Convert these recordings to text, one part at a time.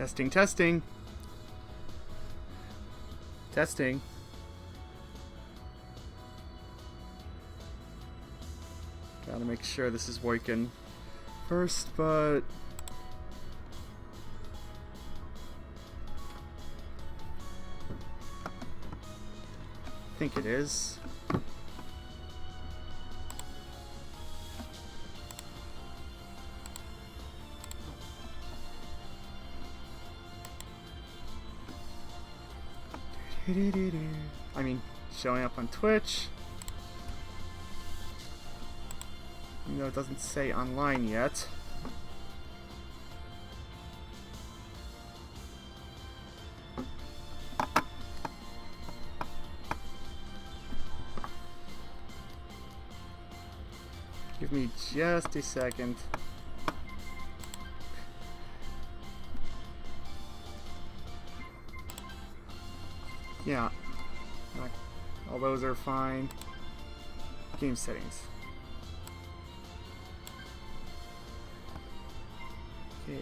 Testing, testing. Testing. Gotta make sure this is working first, but... I think it is. I mean, showing up on Twitch. Even though it doesn't say online yet. Give me just a second. Yeah, all those are fine. Game settings. Okay,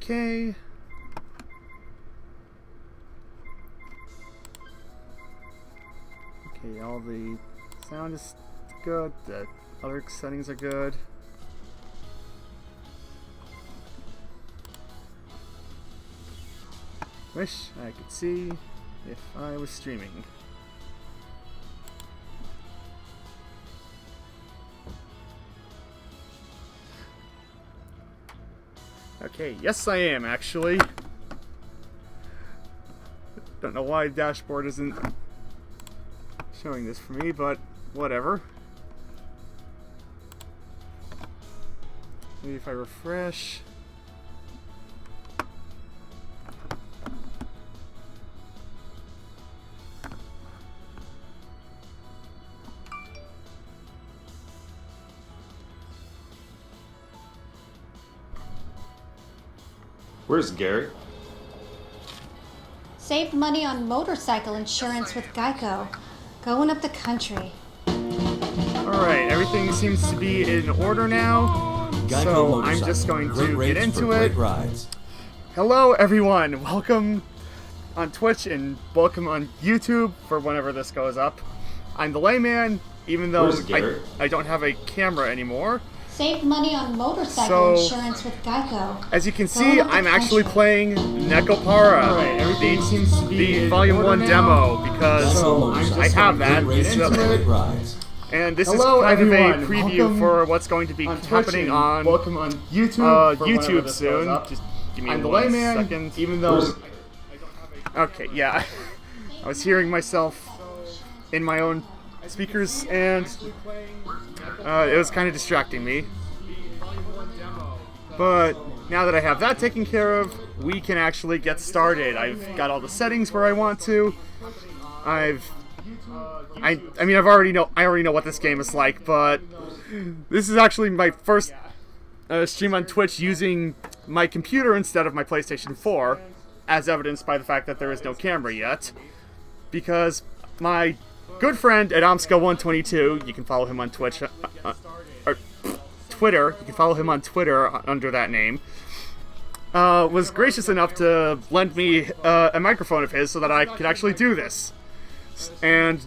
Okay. Okay, all the sound is good. The other settings are good. Wish I could see if I was streaming. Okay, yes I am actually. Don't know why the dashboard isn't showing this for me, but whatever. Maybe if I refresh. Where's Gary? Saved money on motorcycle insurance with Geico. Going up the country. Alright, everything seems to be in order now. Geico So I'm just going to great get rates into for it. great rides. Hello everyone, welcome on Twitch and welcome on YouTube for whenever this goes up. I'm the Layman, even though I don't have a camera anymore. Saved money on motorcycle insurance with Geico. As you can see, I'm actually playing Nekopara, the Vol.1 demo, because I have that. And this is kind of a preview for what's going to be happening on YouTube soon. Just give me 1 second. Even though okay, yeah, I was hearing myself in my own speakers, and it was kind of distracting me. But now that I have that taken care of, we can actually get started. I've got all the settings where I want to. I mean, I already know what this game is like, but this is actually my first stream on Twitch using my computer instead of my PlayStation 4, as evidenced by the fact that there is no camera yet. Because my good friend at Omska122, you can follow him on Twitch, or Twitter, you can follow him on Twitter under that name, was gracious enough to lend me a microphone of his so that I could actually do this. And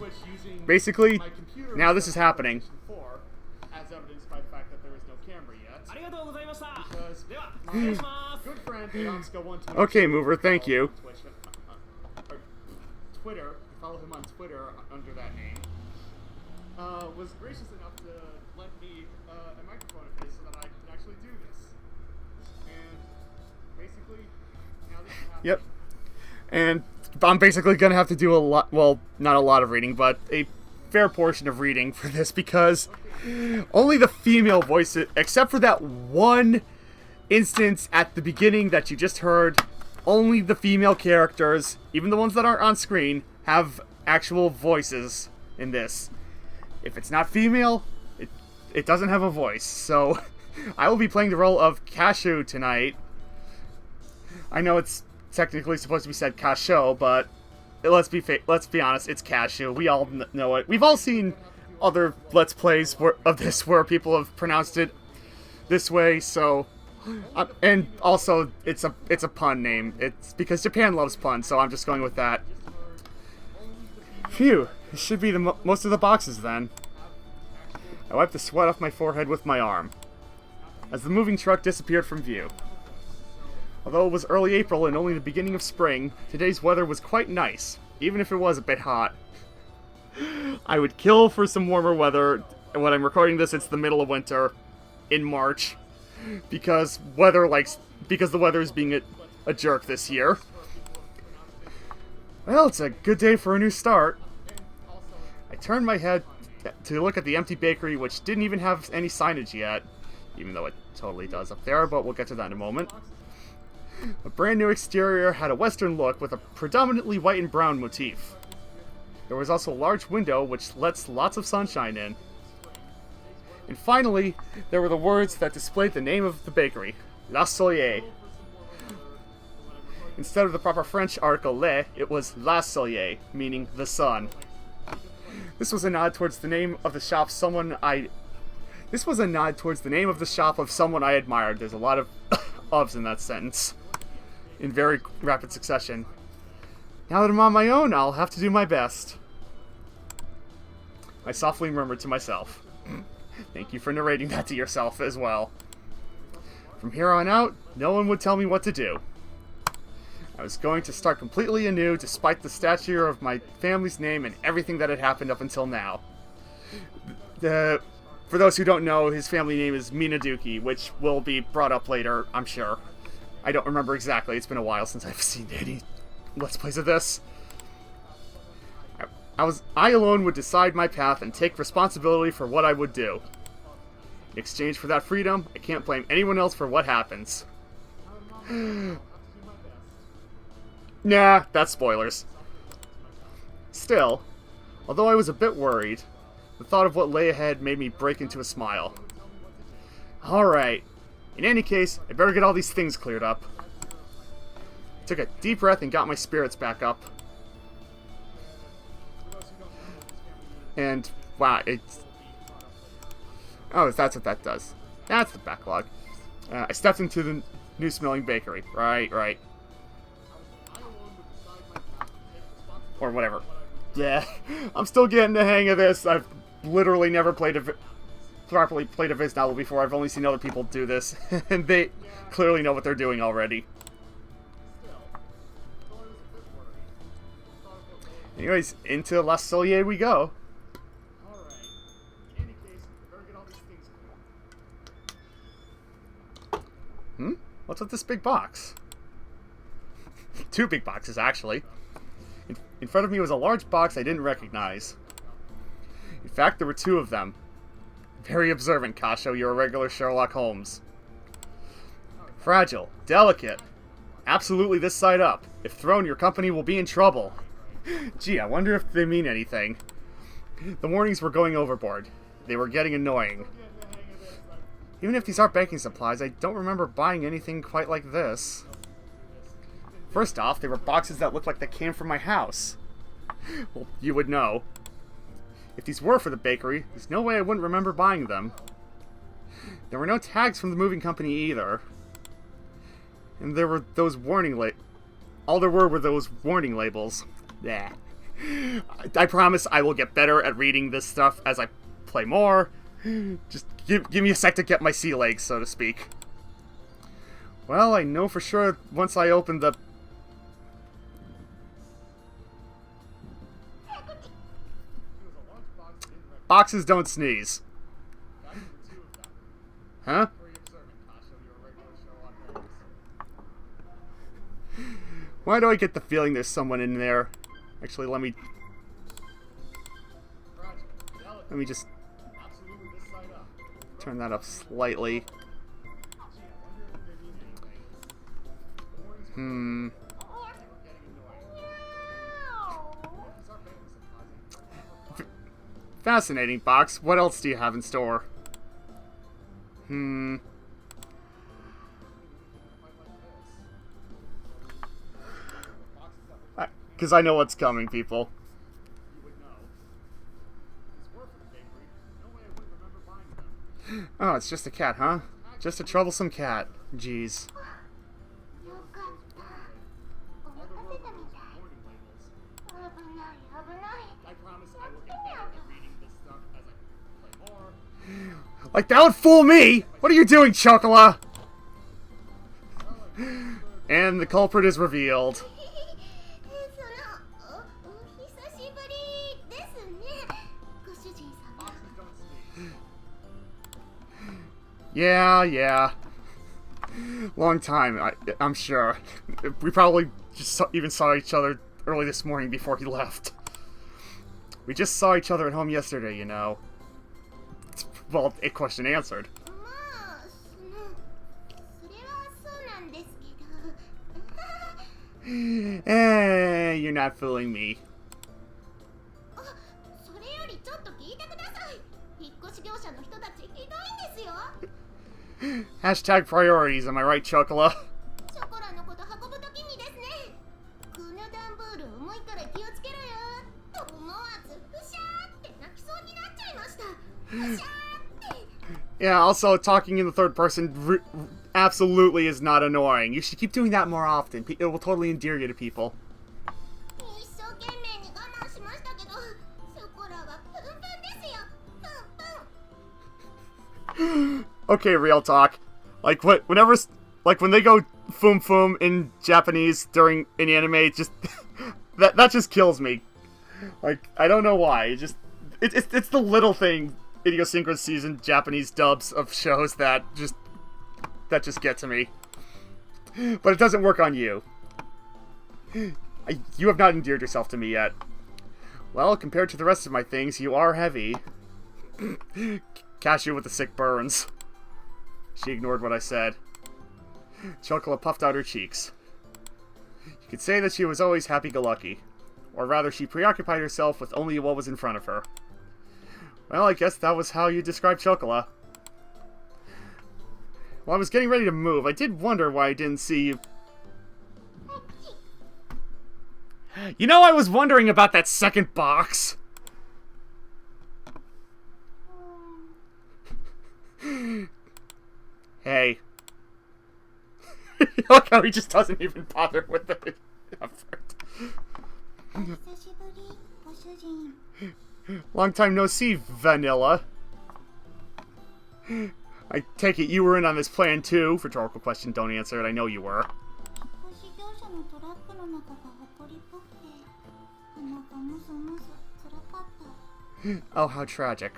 basically, now this is happening. As evidenced by the fact that there is no camera yet. Okay, Mover, thank you. Twitter, follow him on Twitter under that name, was gracious enough to lend me a microphone of his so that I could actually do this. And basically, now this is happening. Yep. And I'm basically going to have to do a lot, well, not a lot of reading, but a fair portion of reading for this, because only the female voices, except for that one instance at the beginning that you just heard, only the female characters, even the ones that aren't on screen, have actual voices in this. If it's not female, it doesn't have a voice. So I will be playing the role of Cashew tonight. I know it's technically supposed to be said Cashew, but let's be honest, it's cashew. We all know it. We've all seen other Let's Plays of this where people have pronounced it this way, so... and also, it's a pun name. It's because Japan loves puns, so I'm just going with that. Phew, it should be most of the boxes then. I wiped the sweat off my forehead with my arm, as the moving truck disappeared from view. Although it was early April and only the beginning of spring, today's weather was quite nice, even if it was a bit hot. I would kill for some warmer weather, and when I'm recording this, it's the middle of winter, in March. Because the weather is being a jerk this year. Well, it's a good day for a new start. I turned my head to look at the empty bakery, which didn't even have any signage yet. Even though it totally does up there, but we'll get to that in a moment. A brand new exterior had a western look with a predominantly white and brown motif. There was also a large window which lets lots of sunshine in. And finally, there were the words that displayed the name of the bakery, La Soleil. Instead of the proper French article le, it was La Soleil, meaning the sun. This was a nod towards the name of the shop of someone I admired. There's a lot of ofs in that sentence, in very rapid succession. Now that I'm on my own, I'll have to do my best. I softly murmured to myself. Thank you for narrating that to yourself as well. From here on out, no one would tell me what to do. I was going to start completely anew despite the stature of my family's name and everything that had happened up until now. For those who don't know, his family name is Minaduki, which will be brought up later, I'm sure. I don't remember exactly, it's been a while since I've seen any Let's Plays of this. I alone would decide my path and take responsibility for what I would do. In exchange for that freedom, I can't blame anyone else for what happens. Nah, that's spoilers. Still, although I was a bit worried, the thought of what lay ahead made me break into a smile. Alright, in any case, I better get all these things cleared up. I took a deep breath and got my spirits back up. And, wow, it's... oh, that's what that does. That's the backlog. I stepped into the new-smelling bakery. Right. Or whatever. Yeah, I'm still getting the hang of this. I've literally never properly played a Viz novel before. I've only seen other people do this, and they clearly know what they're doing already. Anyways, into La Soleil we go. What's with this big box? Two big boxes, actually. In front of me was a large box I didn't recognize. In fact, there were two of them. Very observant, Kasho. You're a regular Sherlock Holmes. Fragile. Delicate. Absolutely this side up. If thrown, your company will be in trouble. Gee, I wonder if they mean anything. The warnings were going overboard. They were getting annoying. Even if these aren't baking supplies, I don't remember buying anything quite like this. First off, they were boxes that looked like they came from my house. Well, you would know. If these were for the bakery, there's no way I wouldn't remember buying them. There were no tags from the moving company either. And there were those all there were those warning labels. Yeah. I promise I will get better at reading this stuff as I play more. Just give me a sec to get my sea legs, so to speak. Well, I know for sure once I open the... boxes don't sneeze. Huh? Why do I get the feeling there's someone in there? Actually, let me just turn that up slightly. Fascinating box. What else do you have in store? Because I know what's coming, people. Oh, it's just a cat, huh? Just a troublesome cat. Jeez. Like, that would fool me! What are you doing, Chocola? And the culprit is revealed. Yeah. Long time, I'm sure. We probably just even saw each other early this morning before he left. We just saw each other at home yesterday, you know. Well, a question answered. You're not fooling me. Hashtag priorities, am I right, Chocola? Yeah, also, talking in the third person absolutely is not annoying. You should keep doing that more often. It will totally endear you to people. Okay, real talk. Like, when they go foom foom in Japanese in anime, just that just kills me. Like, I don't know why. It's the little thing idiosyncrasies in Japanese dubs of shows that just get to me. But it doesn't work on you. You have not endeared yourself to me yet. Well, compared to the rest of my things, you are heavy. Cashew with the sick burns. She ignored what I said. Chocola puffed out her cheeks. You could say that she was always happy-go-lucky. Or rather, she preoccupied herself with only what was in front of her. Well, I guess that was how you described Chocola. While I was getting ready to move, I did wonder why I didn't see you. You know, I was wondering about that second box. Hey. Look how he just doesn't even bother with the effort. Long time no see, Vanilla. I take it you were in on this plan too? Rhetorical question, don't answer it. I know you were. Oh, how tragic.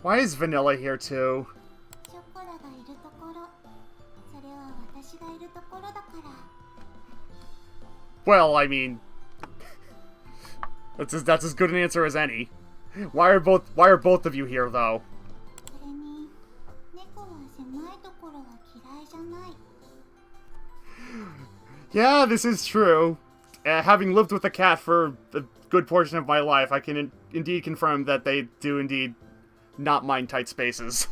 Why is Vanilla here too? Well, I mean, that's as good an answer as any. Why are both of you here though? Yeah, this is true. Having lived with a cat for a good portion of my life, I can indeed confirm that they do indeed not mind tight spaces.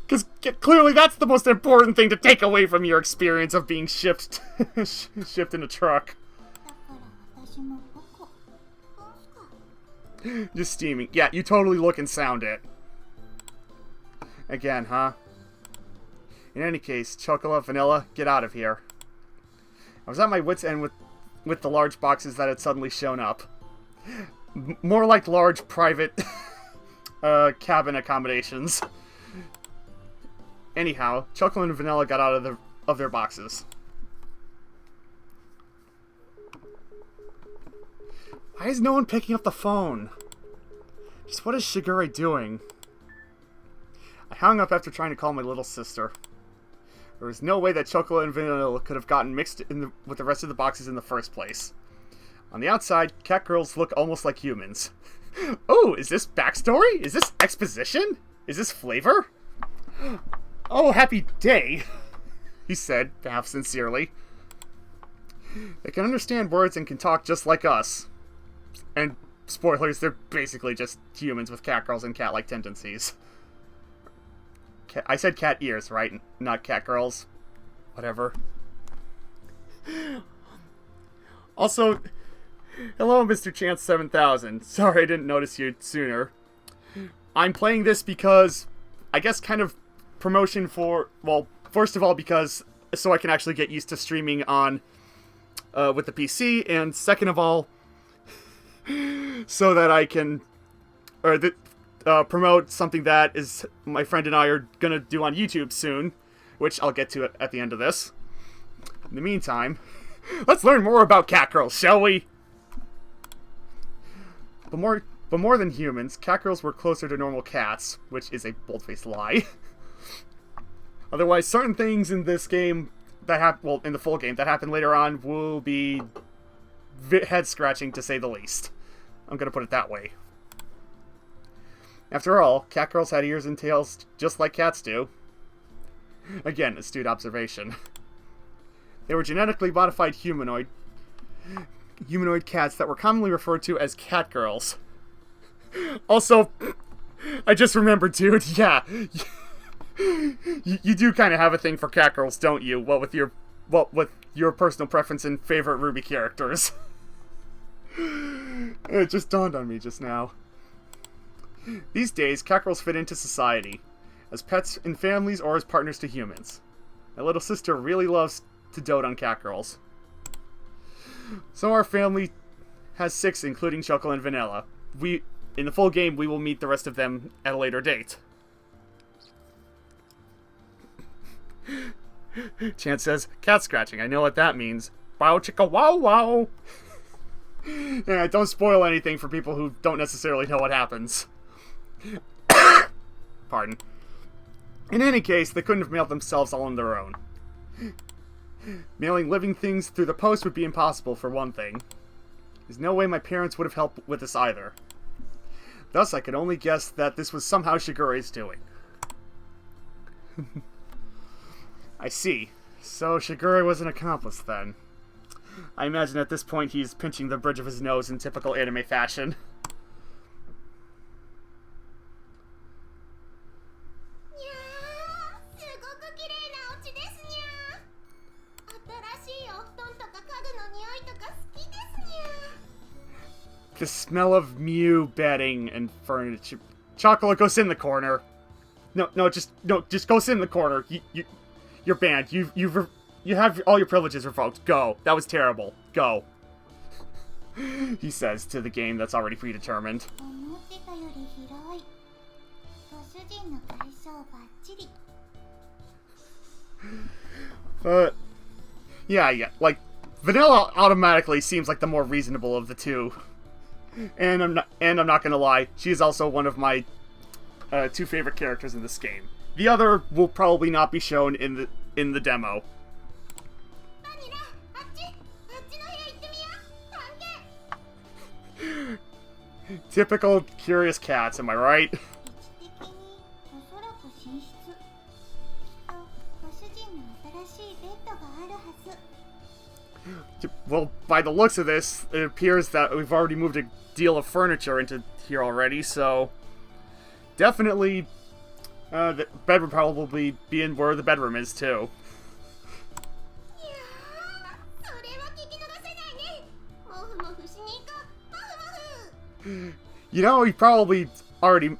Because clearly that's the most important thing to take away from your experience of being shipped in a truck. Just steaming. Yeah, you totally look and sound it. Again, huh? In any case, Chocola, Vanilla, get out of here. I was at my wit's end with the large boxes that had suddenly shown up. More like large private cabin accommodations. Anyhow, Chocola and Vanilla got out of their boxes. Why is no one picking up the phone? Just what is Shigure doing? I hung up after trying to call my little sister. There was no way that Chocola and Vanilla could have gotten mixed with the rest of the boxes in the first place. On the outside, cat girls look almost like humans. Oh, is this backstory? Is this exposition? Is this flavor? Oh, happy day, he said, half sincerely. They can understand words and can talk just like us. And spoilers, they're basically just humans with cat girls and cat-like tendencies. I said cat ears, right? Not cat girls. Whatever. Also, hello, Mr. Chance 7000. Sorry I didn't notice you sooner. I'm playing this because, I guess, kind of promotion for, well, first of all, because so I can actually get used to streaming on with the PC, and second of all, so that I can promote something that is my friend and I are gonna do on YouTube soon, which I'll get to at the end of this. In the meantime, let's learn more about cat girls, shall we? But more than humans, cat girls were closer to normal cats, which is a bold-faced lie. Otherwise, certain things in this game that in the full game that happen later on will be head-scratching, to say the least. I'm gonna put it that way. After all, cat girls had ears and tails just like cats do. Again, astute observation. They were genetically modified humanoid cats that were commonly referred to as cat girls. Also, I just remembered, dude, yeah. You do kind of have a thing for cat girls, don't you? What with your personal preference and favorite Ruby characters. It just dawned on me just now. These days, cat girls fit into society, as pets in families or as partners to humans. My little sister really loves to dote on cat girls. So our family has 6, including Choco and Vanilla. In the full game, we will meet the rest of them at a later date. Chance says, cat scratching, I know what that means. Wow chicka wow wow! Yeah, don't spoil anything for people who don't necessarily know what happens. Pardon. In any case, they couldn't have mailed themselves all on their own. Mailing living things through the post would be impossible, for one thing. There's no way my parents would have helped with this either. Thus, I could only guess that this was somehow Shigure's doing. I see. So Shigure was an accomplice, then. I imagine at this point he's pinching the bridge of his nose in typical anime fashion. The smell of Mew bedding and furniture. Chocolate, go sit in the corner. No, just go sit in the corner. You're banned. You have all your privileges revoked. Go. That was terrible. Go. He says to the game that's already predetermined. Yeah. Like, Vanilla automatically seems like the more reasonable of the two. And I'm not gonna lie, she's also one of my 2 favorite characters in this game. The other will probably not be shown in the demo. Typical curious cats, am I right? Well, by the looks of this, it appears that we've already moved a deal of furniture into here already, so definitely the bed would probably be in where the bedroom is, too. You know, he probably already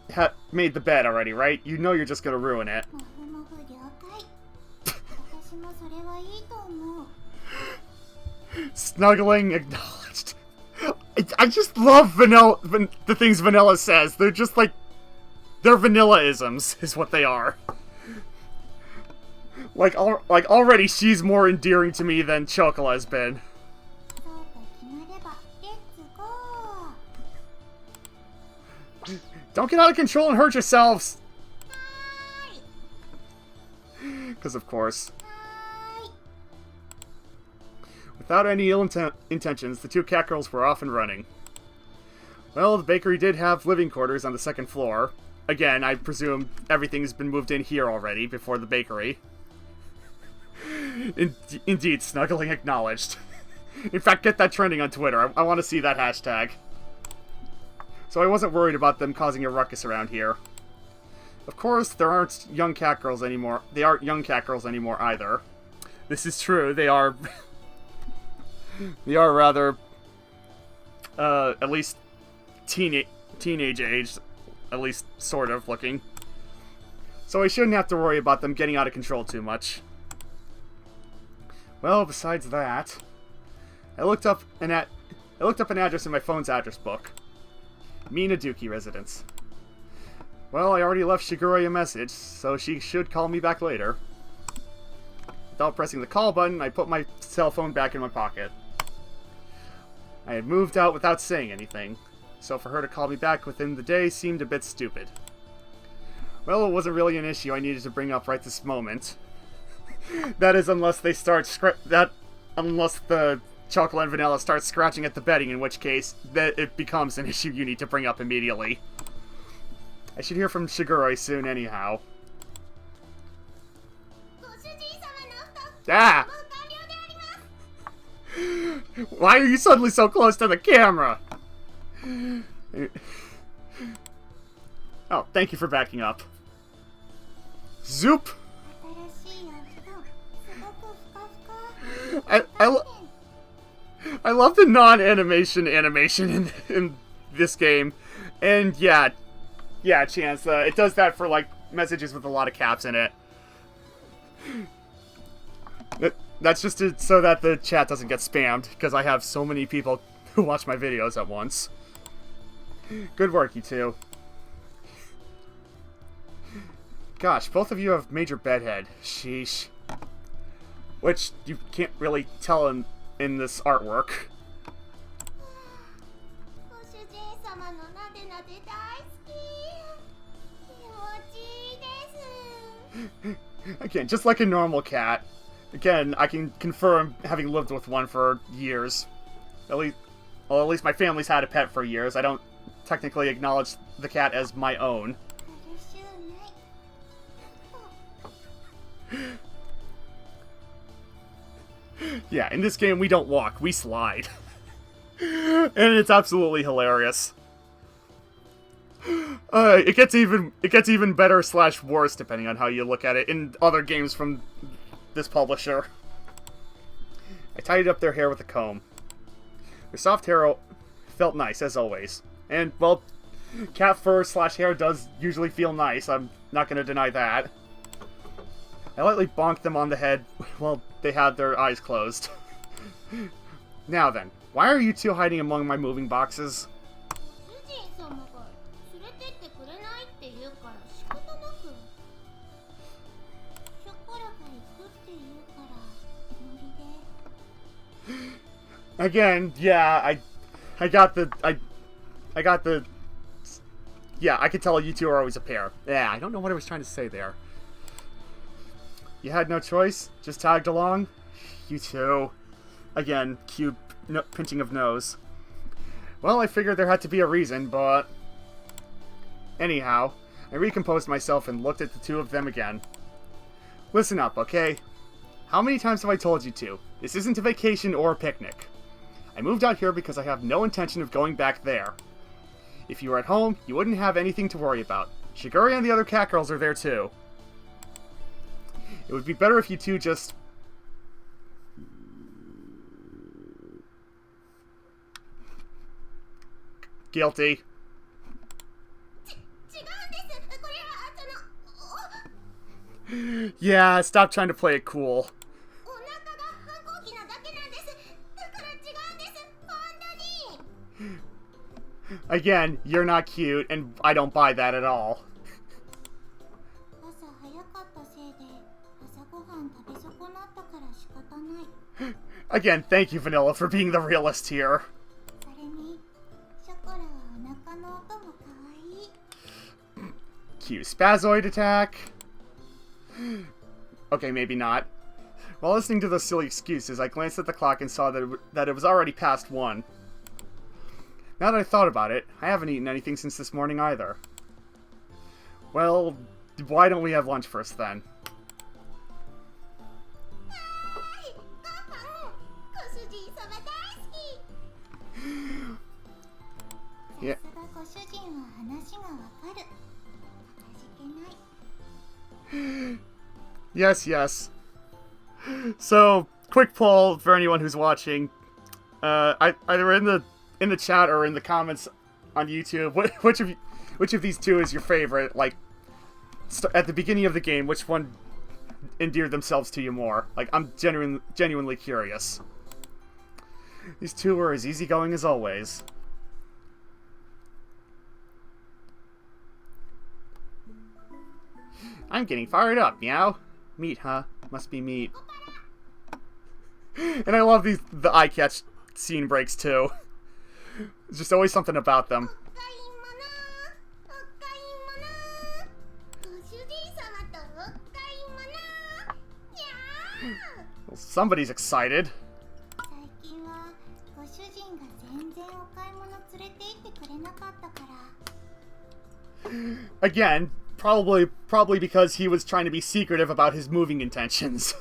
made the bed already, right? You know you're just gonna ruin it. Snuggling acknowledged. I just love the things Vanilla says. They're just like, they're vanilla-isms, is what they are. Like already she's more endearing to me than Chocola has been. Don't get out of control and hurt yourselves! Because of course. Without any ill intentions, the 2 cat girls were off and running. Well, the bakery did have living quarters on the 2nd floor. Again, I presume everything's been moved in here already, before the bakery. Indeed, snuggling acknowledged. In fact, get that trending on Twitter. I want to see that hashtag. so I wasn't worried about them causing a ruckus around here. Of course, there aren't young cat girls anymore. They aren't young cat girls anymore either. This is true. They are... they are rather... at least teenage age. At least sort of looking. So I shouldn't have to worry about them getting out of control too much. Well, besides that... I looked up an address in my phone's address book. Minaduki residence. Well, I already left Shigure a message, so she should call me back later. Without pressing the call button, I put my cell phone back in my pocket. I had moved out without saying anything, so for her to call me back within the day seemed a bit stupid. Well, it wasn't really an issue I needed to bring up right this moment. That is, unless they start unless the chocolate and vanilla starts scratching at the bedding, in which case that it becomes an issue you need to bring up immediately. I should hear from Shigure soon anyhow. Ah! Why are you suddenly so close to the camera? Oh, thank you for backing up. Zoop! I love the non-animation in this game. And yeah, Chance, it does that for, like, messages with a lot of caps in it. That's just so that the chat doesn't get spammed, because I have so many people who watch my videos at once. Good work, you two. Gosh, both of you have major bedhead. Sheesh. Which you can't really tell in this artwork. Again, just like a normal cat. Again, I can confirm, having lived with one for years. At least my family's had a pet for years. I don't technically acknowledge the cat as my own. Yeah, in this game we don't walk, we slide. And it's absolutely hilarious. It gets even better / worse depending on how you look at it in other games from this publisher. I tidied up their hair with a comb. Their soft hair felt nice, as always. And, well, cat fur / hair does usually feel nice, I'm not going to deny that. I lightly bonked them on the head while they had their eyes closed. Now then, why are you two hiding among my moving boxes? Again, yeah, I got the, yeah, I could tell you two are always a pair. Yeah, I don't know what I was trying to say there. You had no choice? Just tagged along? You two. Again, cute pinching of nose. Well, I figured there had to be a reason, but... Anyhow, I recomposed myself and looked at the two of them again. Listen up, okay? How many times have I told you to? This isn't a vacation or a picnic. I moved out here because I have no intention of going back there. If you were at home, you wouldn't have anything to worry about. Shigure and the other cat girls are there too. It would be better if you two just... Guilty. Yeah, stop trying to play it cool. Again, you're not cute, and I don't buy that at all. Again, thank you, Vanilla, for being the realist here. Cute spazoid attack. Okay, maybe not. While listening to those silly excuses, I glanced at the clock and saw that it was already past 1. Now that I thought about it, I haven't eaten anything since this morning either. Well, why don't we have lunch first then? Yeah. Yes, yes. So, quick poll for anyone who's watching. Either in the chat or in the comments on YouTube, which of these two is your favorite? Like, at the beginning of the game, which one endeared themselves to you more? Like, I'm genuinely curious. These two were as easygoing as always. I'm getting fired up, meow. Meat, huh? Must be meat. And I love the eye catch scene breaks too. There's just always something about them. Well, somebody's excited. Again, probably because he was trying to be secretive about his moving intentions.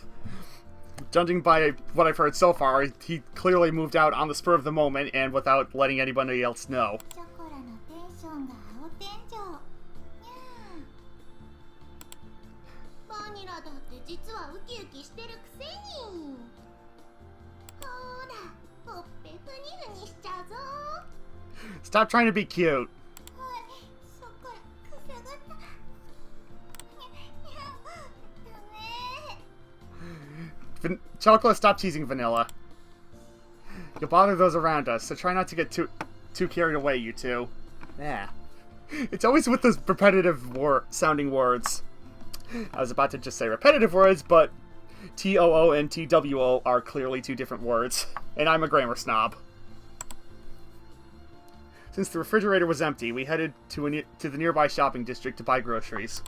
Judging by what I've heard so far, he clearly moved out on the spur of the moment and without letting anybody else know. Stop trying to be cute. Chocolate, stop teasing Vanilla. You'll bother those around us, so try not to get too carried away, you two. Yeah. It's always with those repetitive sounding words. I was about to just say repetitive words, but T-O-O and T-W-O are clearly two different words, and I'm a grammar snob. Since the refrigerator was empty, we headed to the nearby shopping district to buy groceries.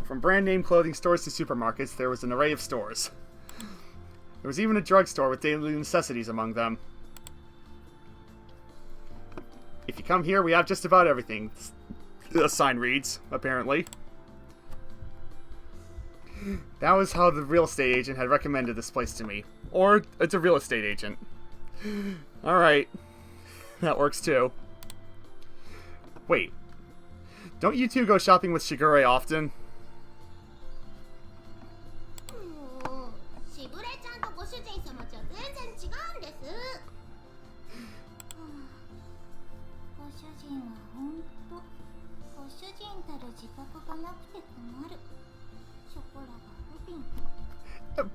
From brand-name clothing stores to supermarkets, there was an array of stores. There was even a drugstore with daily necessities among them. If you come here, we have just about everything. The sign reads, apparently. That was how the real estate agent had recommended this place to me. Or, it's a real estate agent. Alright. That works too. Wait. Don't you two go shopping with Shigure often?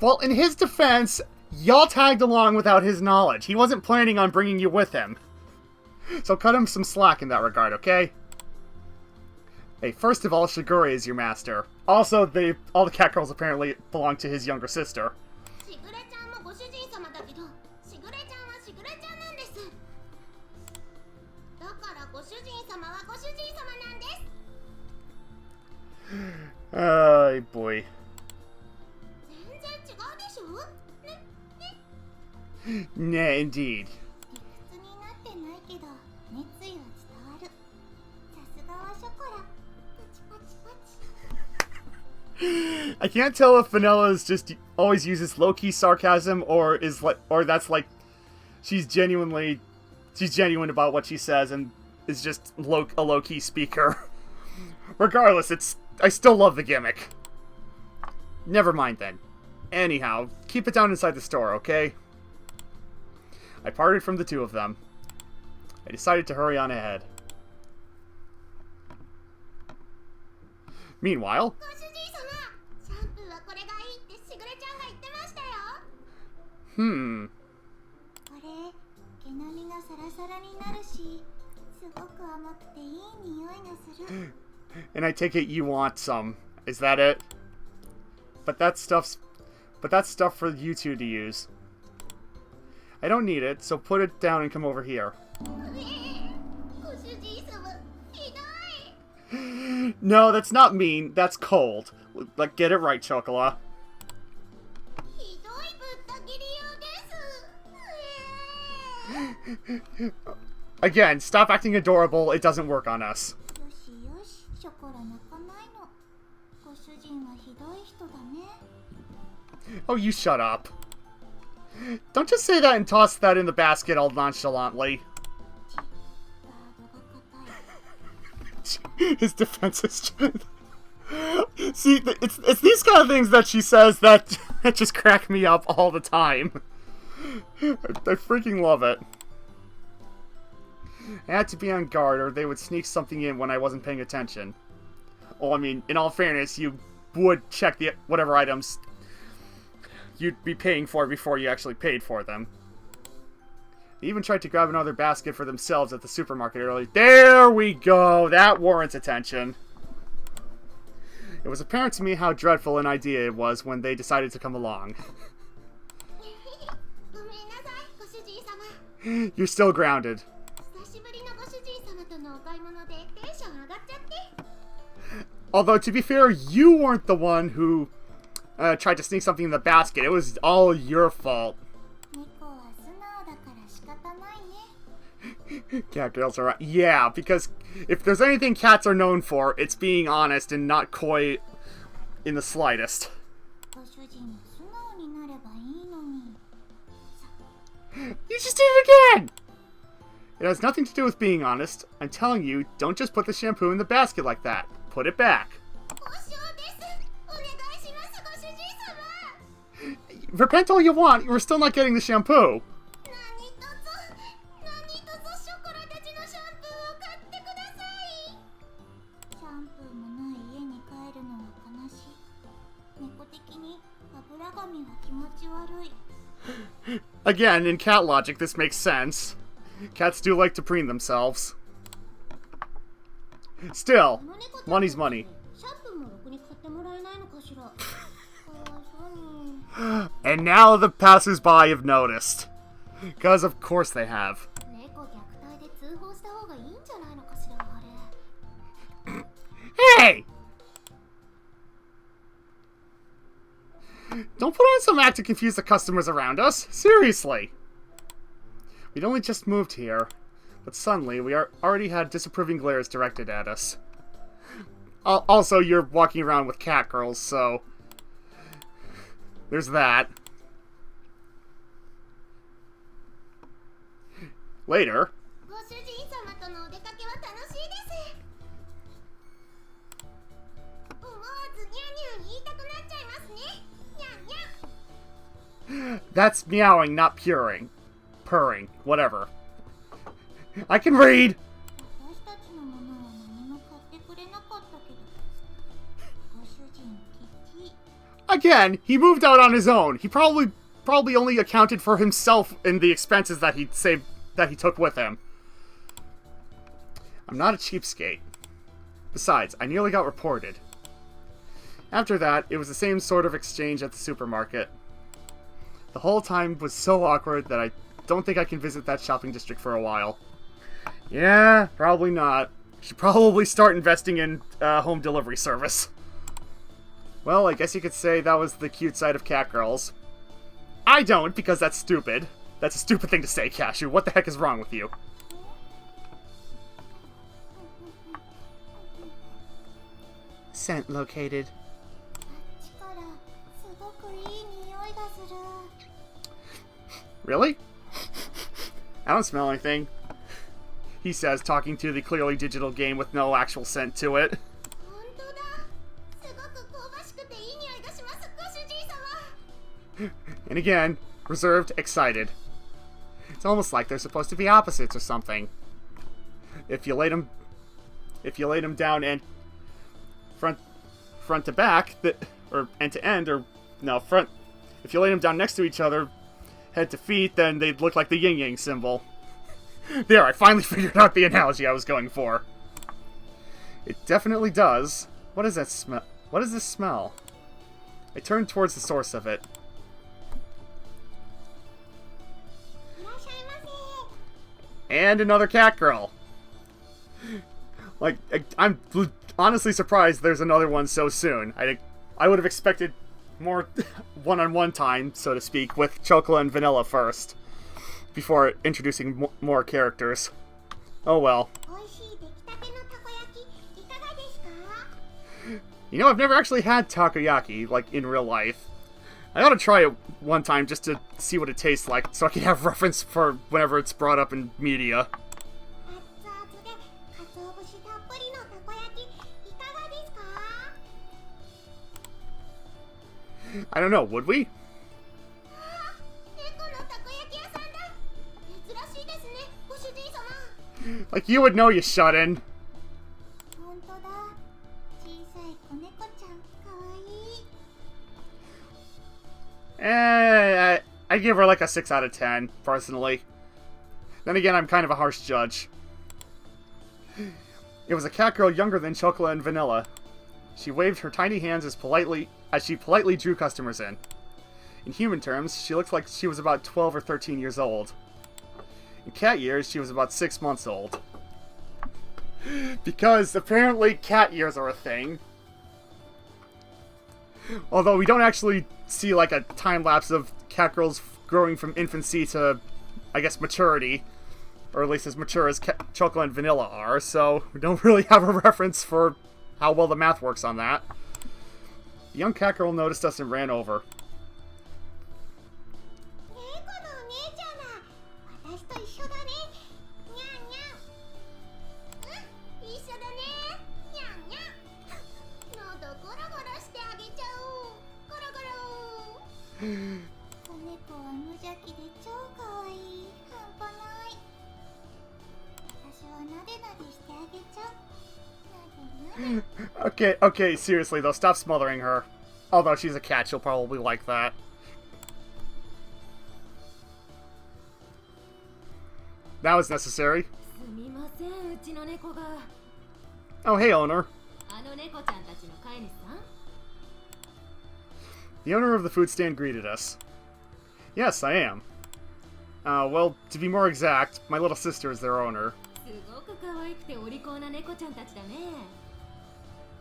Well, in his defense, y'all tagged along without his knowledge. He wasn't planning on bringing you with him. So cut him some slack in that regard, okay? Hey, first of all, Shigure is your master. Also, all the cat girls apparently belong to his younger sister. Oh, boy. Nah, indeed. I can't tell if Vanilla is just always uses low-key sarcasm or that's like she's genuine about what she says and is just a low-key speaker. Regardless, I still love the gimmick. Never mind then. Anyhow, keep it down inside the store, okay? I parted from the two of them. I decided to hurry on ahead. Meanwhile... And I take it you want some. Is that it? But that's stuff for you two to use. I don't need it, so put it down and come over here. No, that's not mean. That's cold. Like, get it right, Chocola. Again, stop acting adorable. It doesn't work on us. Oh, you shut up. Don't just say that and toss that in the basket all nonchalantly. his defensive strength. See, it's these kind of things that she says that just crack me up all the time. I freaking love it. I had to be on guard or they would sneak something in when I wasn't paying attention. Well, I mean, in all fairness, you would check the whatever items you'd be paying for before you actually paid for them. They even tried to grab another basket for themselves at the supermarket earlier. There we go! That warrants attention. It was apparent to me how dreadful an idea it was when they decided to come along. You're still grounded. Although, to be fair, you weren't the one who tried to sneak something in the basket. It was all your fault. Cat girls are... Yeah, because if there's anything cats are known for, it's being honest and not coy in the slightest. You just did it again! It has nothing to do with being honest. I'm telling you, don't just put the shampoo in the basket like that. Put it back. Repent all you want, we're still not getting the shampoo. Again, in cat logic, this makes sense. Cats do like to preen themselves. Still, money's money. And now the passers-by have noticed. Because of course they have. Hey! Don't put on some act to confuse the customers around us. Seriously. We'd only just moved here, but suddenly we already had disapproving glares directed at us. Also, you're walking around with cat girls, so there's that. Later. That's meowing, not purring. Purring. Whatever. I can read! Again, he moved out on his own. He probably only accounted for himself in the expenses that he took with him. I'm not a cheapskate. Besides, I nearly got reported. After that, it was the same sort of exchange at the supermarket. The whole time was so awkward that I don't think I can visit that shopping district for a while. Yeah, probably not. Should probably start investing in home delivery service. Well, I guess you could say that was the cute side of cat girls. I don't, because that's stupid. That's a stupid thing to say, Cashew. What the heck is wrong with you? Scent located. Really? I don't smell anything. He says, talking to the clearly digital game with no actual scent to it. And again, reserved, excited. It's almost like they're supposed to be opposites or something. If you laid them down and front to back, or end to end, or no, front. If you laid them down next to each other, head to feet, then they'd look like the yin-yang symbol. There, I finally figured out the analogy I was going for. It definitely does. What is that smell? What is this smell? I turned towards the source of it. And another cat girl. Like, I'm honestly surprised there's another one so soon. I would have expected more one-on-one time, so to speak, with Chocolate and Vanilla first, before introducing more characters. Oh well. You know, I've never actually had takoyaki, like, in real life. I ought to try it one time just to see what it tastes like, so I can have reference for whenever it's brought up in media. I don't know, would we? Like, you would know, you shut-in. I give her like a 6 out of 10, personally. Then again, I'm kind of a harsh judge. It was a cat girl younger than Chocolate and Vanilla. She waved her tiny hands as she politely drew customers in. In human terms, she looked like she was about 12 or 13 years old. In cat years, she was about 6 months old. Because apparently cat years are a thing. Although we don't actually see like a time lapse of cat girls growing from infancy to, I guess, maturity. Or at least as mature as Chocolate and Vanilla are, so we don't really have a reference for how well the math works on that. The young cat girl noticed us and ran over. Okay, seriously though, stop smothering her. Although she's a cat, she'll probably like that. That was necessary. Oh, hey, owner. The owner of the food stand greeted us. Yes, I am. Well, to be more exact, my little sister is their owner.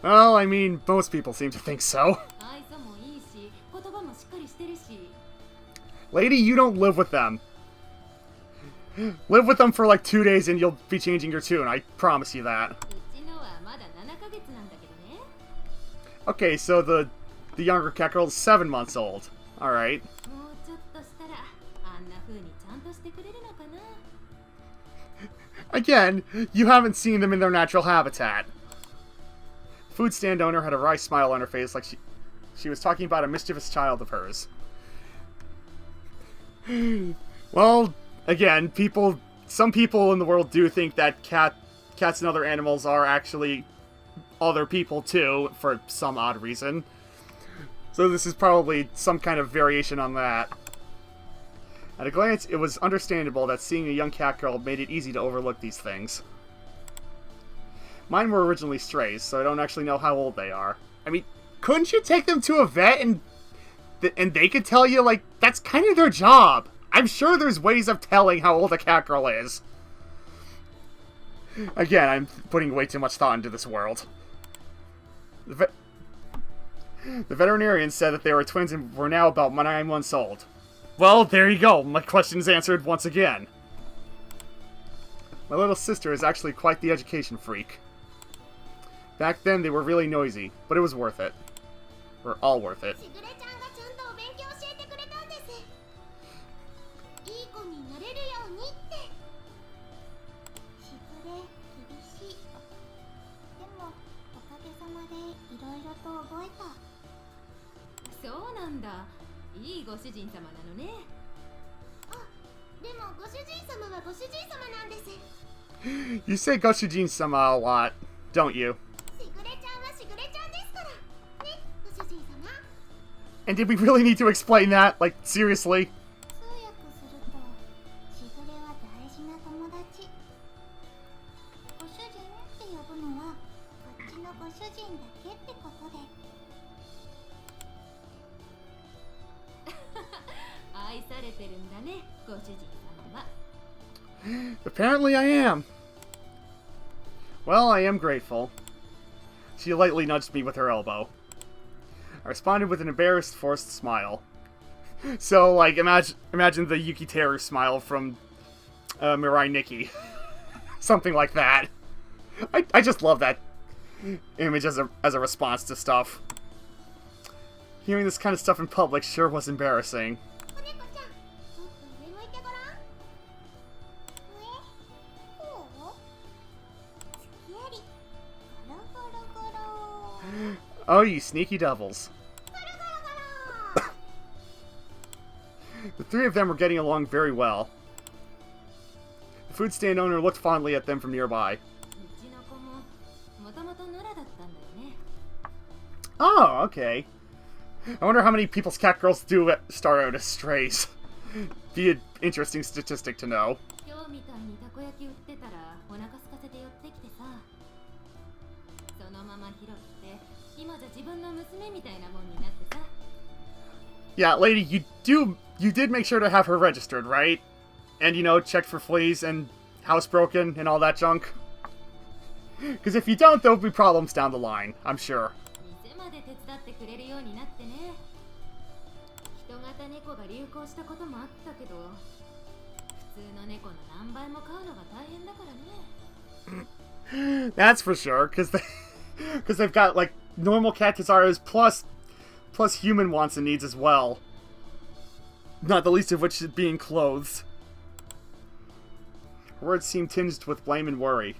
Well, I mean, most people seem to think so. Lady, you don't live with them. Live with them for like 2 days and you'll be changing your tune, I promise you that. Okay, so the younger cat girl is 7 months old. Alright. Again, you haven't seen them in their natural habitat. Food stand owner had a wry smile on her face like she was talking about a mischievous child of hers. Well, again, some people in the world do think that cats and other animals are actually other people too, for some odd reason. So this is probably some kind of variation on that. At a glance, it was understandable that seeing a young cat girl made it easy to overlook these things. Mine were originally strays, so I don't actually know how old they are. I mean, couldn't you take them to a vet and they could tell you, like, that's kind of their job? I'm sure there's ways of telling how old a cat girl is. Again, I'm putting way too much thought into this world. The veterinarian said that they were twins and were now about 9 months old. Well, there you go. My question's answered once again. My little sister is actually quite the education freak. Back then, they were really noisy, but it was worth it. We're all worth it. You say Goshujin-sama a lot, don't you? And did we really need to explain that? Like, seriously? Apparently I am. Well, I am grateful. She lightly nudged me with her elbow. I responded with an embarrassed, forced smile. So, like, imagine the Yuki Teru smile from Mirai Nikki. Something like that. I just love that image as a response to stuff. Hearing this kind of stuff in public sure was embarrassing. Oh, you sneaky devils. The three of them were getting along very well. The food stand owner looked fondly at them from nearby. Oh, okay. I wonder how many people's cat girls do start out as strays. Be an interesting statistic to know. Yeah, lady, you did make sure to have her registered, right? And, you know, checked for fleas and housebroken and all that junk? Because if you don't, there'll be problems down the line, I'm sure. That's for sure, because they've got, like, normal cat desires plus human wants and needs as well. Not the least of which is being clothes. Her words seemed tinged with blame and worry.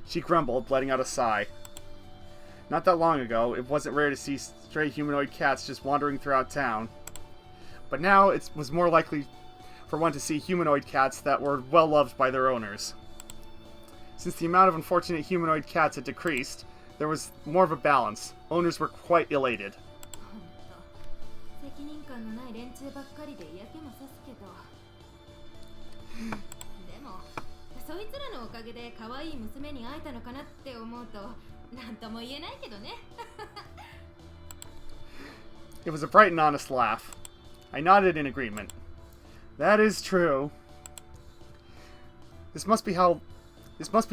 She grumbled, letting out a sigh. Not that long ago, it wasn't rare to see stray humanoid cats just wandering throughout town. But now it was more likely for one to see humanoid cats that were well loved by their owners. Since the amount of unfortunate humanoid cats had decreased, there was more of a balance. Owners were quite elated. It was a bright and honest laugh. I nodded in agreement. That is true. This must be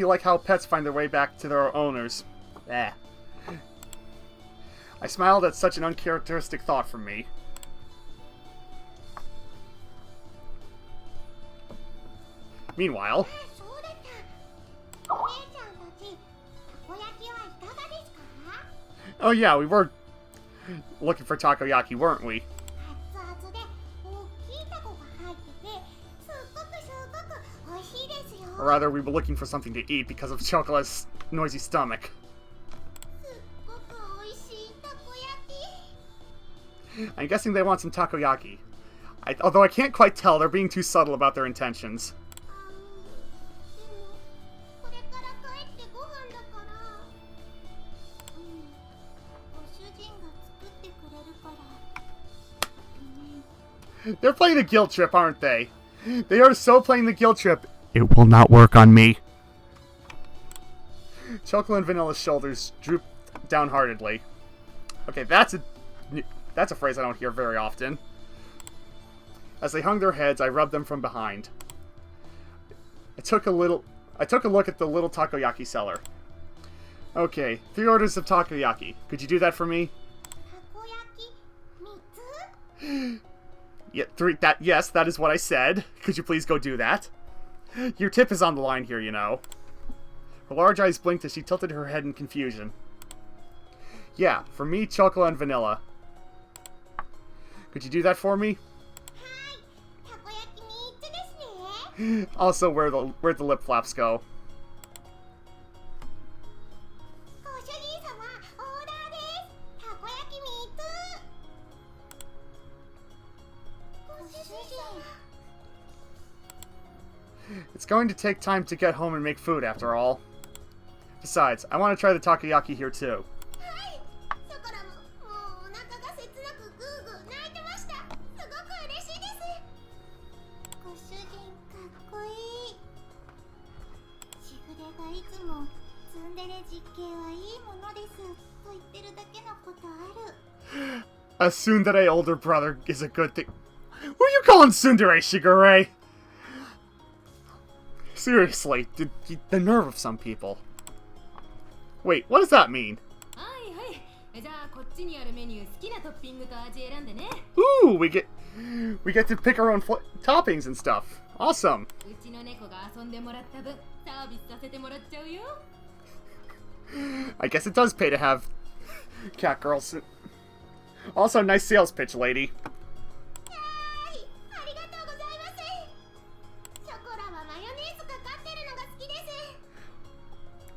like how pets find their way back to their owners. Eh. I smiled at such an uncharacteristic thought from me. Meanwhile... Oh yeah, we were looking for takoyaki, weren't we? Or rather, we were looking for something to eat because of Chocolate's noisy stomach. I'm guessing they want some takoyaki. Although I can't quite tell, they're being too subtle about their intentions. They're playing the guilt trip, aren't they? They are so playing the guilt trip. It will not work on me. Chocolate and Vanilla's shoulders drooped downheartedly. Okay, that's a phrase I don't hear very often. As they hung their heads, I rubbed them from behind. I took a look at the little takoyaki seller. Okay, 3 orders of takoyaki. Could you do that for me? Yeah, 3. Yes, that is what I said. Could you please go do that? Your tip is on the line here, you know. Her large eyes blinked as she tilted her head in confusion. Yeah, for me, chocolate and vanilla. Could you do that for me? Also, where'd the lip flaps go? It's going to take time to get home and make food, after all. Besides, I want to try the takoyaki here, too. A tsundere older brother is a good thing. Who are you calling tsundere, Shigure? Seriously, the nerve of some people. Wait, what does that mean? Ooh, we get to pick our own toppings and stuff. Awesome. I guess it does pay to have cat girls. Also, nice sales pitch, lady.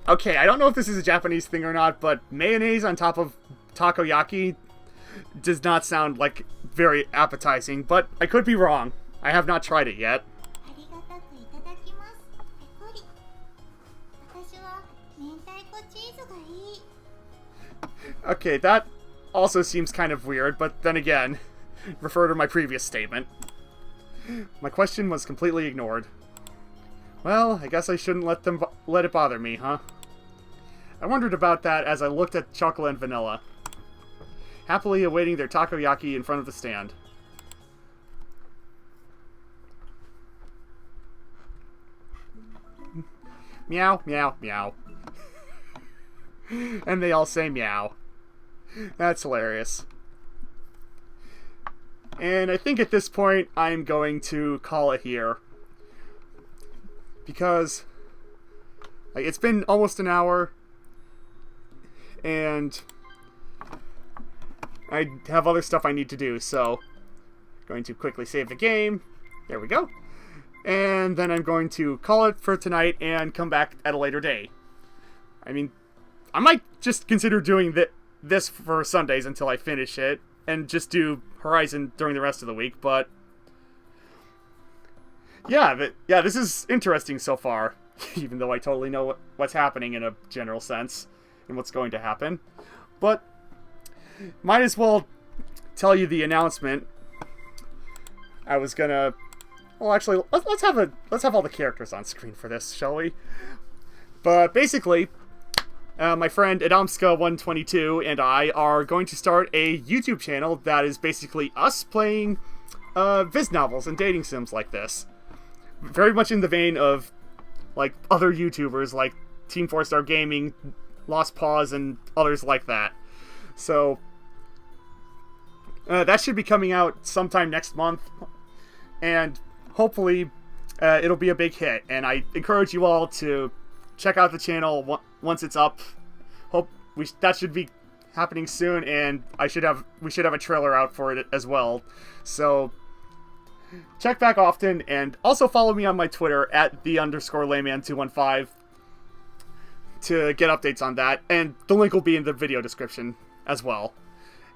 Okay, I don't know if this is a Japanese thing or not, but mayonnaise on top of takoyaki does not sound like very appetizing, but I could be wrong. I have not tried it yet. Okay, that also seems kind of weird, but then again, refer to my previous statement. My question was completely ignored. Well, I guess I shouldn't let it bother me, huh? I wondered about that as I looked at chocolate and vanilla, happily awaiting their takoyaki in front of the stand. Meow, meow, meow. And they all say meow. That's hilarious. And I think at this point, I'm going to call it here. Because it's been almost an hour, and I have other stuff I need to do, so I'm going to quickly save the game. There we go. And then I'm going to call it for tonight and come back at a later day. I mean, I might just consider doing this for Sundays until I finish it, and just do Horizon during the rest of the week, but yeah, this is interesting so far, even though I totally know what's happening in a general sense, and what's going to happen. But might as well tell you the announcement. I was gonna, well, actually, let's have all the characters on screen for this, shall we? But basically, my friend Adamska122 and I are going to start a YouTube channel that is basically us playing Viz novels and dating sims like this. Very much in the vein of like other YouTubers like Team 4-Star Gaming, Lost Paws, and others like that. So that should be coming out sometime next month, and hopefully it'll be a big hit. And I encourage you all to check out the channel once it's up. That should be happening soon, and we should have a trailer out for it as well. So check back often, and also follow me on my Twitter at @_Layman215 to get updates on that, and the link will be in the video description as well.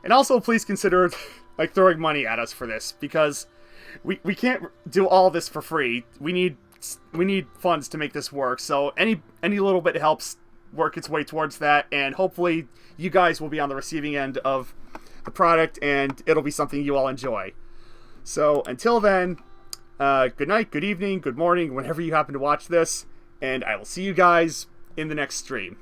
And also, please consider like throwing money at us for this, because we can't do all this for free. We need funds to make this work. So any little bit helps work its way towards that, and hopefully you guys will be on the receiving end of the product, and it'll be something you all enjoy. So until then, good night, good evening, good morning, whenever you happen to watch this, and I will see you guys in the next stream.